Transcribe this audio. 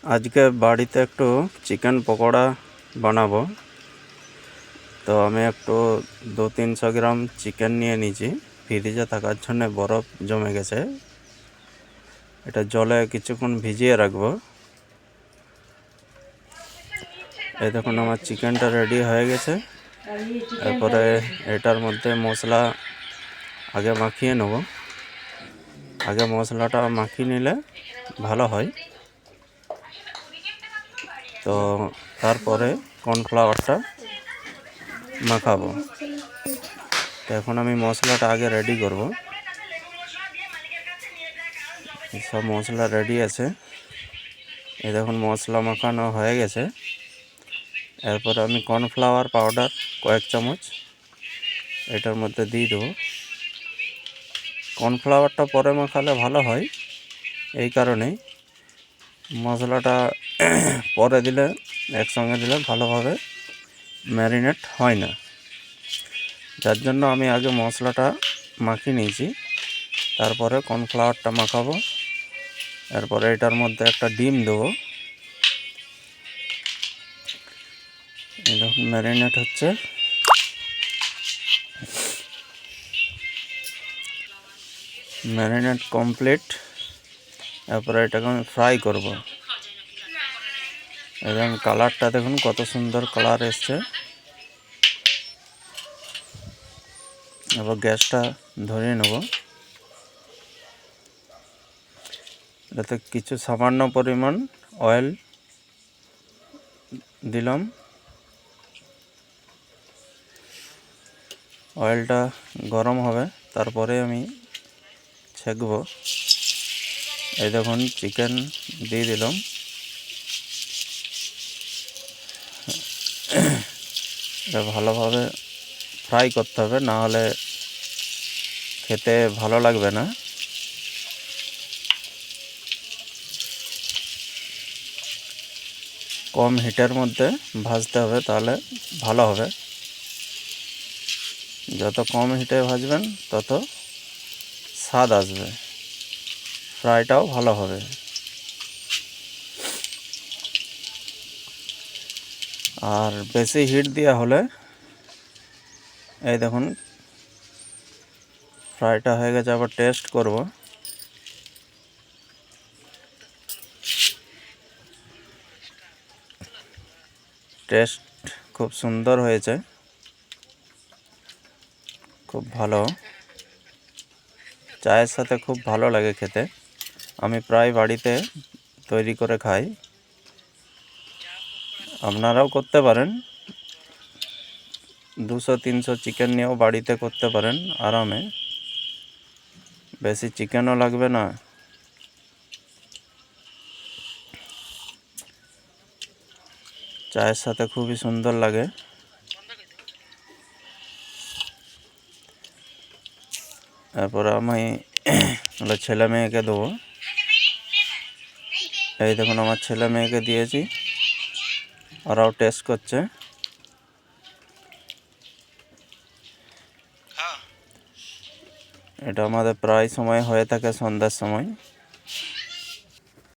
আজকে বাড়িতে একটু চিকেন পকোড়া বানাবো। তো আমি একটু 200-300 গ্রাম চিকেন নিয়ে নিয়েছি। ফ্রিজে থাকার জন্য বরফ জমে গেছে, এটা জলে কিছুক্ষণ ভিজিয়ে রাখবো। এই দেখুন আমার চিকেনটা রেডি হয়ে গেছে। এরপরে এটার মধ্যে মশলা আগে মাখিয়ে নেব। আগে মশলাটা মাখিয়ে নিলে ভালো হয়। তো তারপরে কর্নফ্লাওয়ারটা মাখাবো। তো এখন আমি মশলাটা আগে রেডি করব। সব মশলা রেডি আছে। এই দেখুন মশলা মাখানো হয়ে গেছে। এরপর আমি কর্নফ্লাওয়ার পাউডার কয়েক চামচ এটার মধ্যে দিয়ে দেবো। কর্নফ্লাওয়ারটা পরে মাখালে ভালো হয়, এই কারণেই। মশলাটা পরে দিলে, একসঙ্গে দিলে ভালোভাবে ম্যারিনেট হয় না, যার জন্য আমি আগে মশলাটা মাখিয়ে নিয়েছি, তারপরে কর্নফ্লাওয়ারটা মাখাবো। এরপরে এটার মধ্যে একটা ডিম দেবো। এরকম ম্যারিনেট হচ্ছে। Marinate complete. এরপরে এটাকে আমি ফ্রাই করব। এবং কালারটা দেখুন কত সুন্দর কালার এসছে। এবার গ্যাসটা ধরিয়ে নেব। এটাতে কিছু সামান্য পরিমাণ অয়েল দিলাম। অয়েলটা গরম হবে, তারপরে আমি ছেঁকব। এই দেখুন চিকেন দিয়ে দিলাম। এটা ভালোভাবে ফ্রাই করতে হবে, না হলে খেতে ভালো লাগবে না। কম হিটের মধ্যে ভাজতে হবে, তাহলে ভালো হবে। যত কম হিটে ভাজবেন তত স্বাদ আসবে, ফ্রাইটাও ভালো হবে। আর বেশি হিট দেওয়া হলে, এই দেখুন ফ্রাইটা হয়ে গেছে। আবার টেস্ট করব। টেস্ট খুব সুন্দর হয়েছে, খুব ভালো। চায়ের সাথে খুব ভালো লাগে খেতে। আমি প্রায় বাড়িতে তৈরি করে খাই। আপনারাও করতে পারেন। 200-300 চিকেন নিয়েও বাড়িতে করতে পারেন আরামে। বেশি চিকেনও লাগবে না। চায়ের সাথে খুবই সুন্দর লাগে। তারপরে আমি ছেলে মেয়েকে দেবো। এই দেখুন আমার ছেলে মেয়েকে দিয়েছি, ওরাও টেস্ট করছে। এটা আমাদের প্রায় সময় হয়ে থাকে সন্ধ্যার সময়।